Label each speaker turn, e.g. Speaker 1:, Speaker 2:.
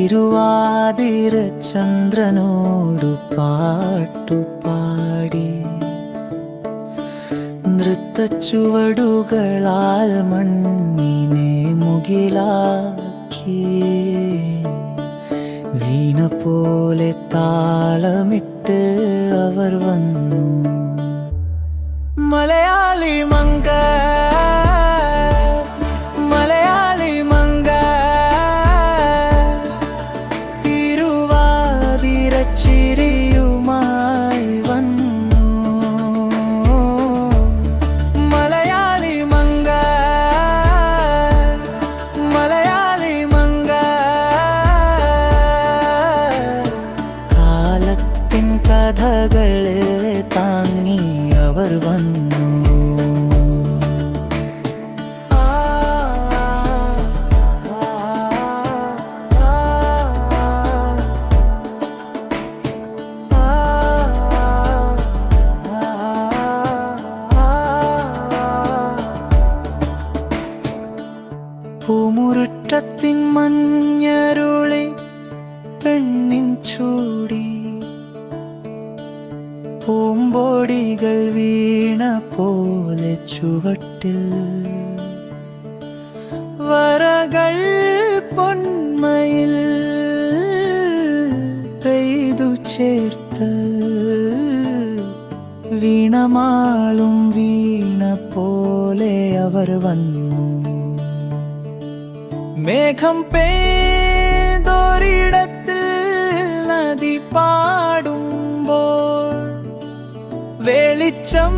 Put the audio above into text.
Speaker 1: തിരുവാതിര ചന്ദ്രനോടു പാട്ടുപാടി നൃത്തച്ചുവടുകളാൽ മണ്ണിനെ മുകിലാക്കി വീണ പോലെ താളമിട്ട് അവർ വന്നു. മലയാളി മങ്ക മലയാളി മങ്ക തിരുവാതിര ചിരിയുമായി വന്നു. മലയാളി മങ്ക മലയാളി മങ്ക കാലത്തിൻ കഥകളെ താങ്ങി അവർ വന്നു. പൂമുരുട്ടത്തിൻ മഞ്ഞരുളി പെണ്ണിൻ ചൂടി പൂമ്പൊടികൾ വീണ പോലെ ചുവട്ടിൽ വരകൾ പൊന്മയിൽ പെയ്തു ചേർത്ത് വീണമാളും വീണ പോലെ അവർ വന്നു. മേഘം പെയ്തൊരിടത്തിൽ നദി പാടുമ്പോൾ വെളിച്ചം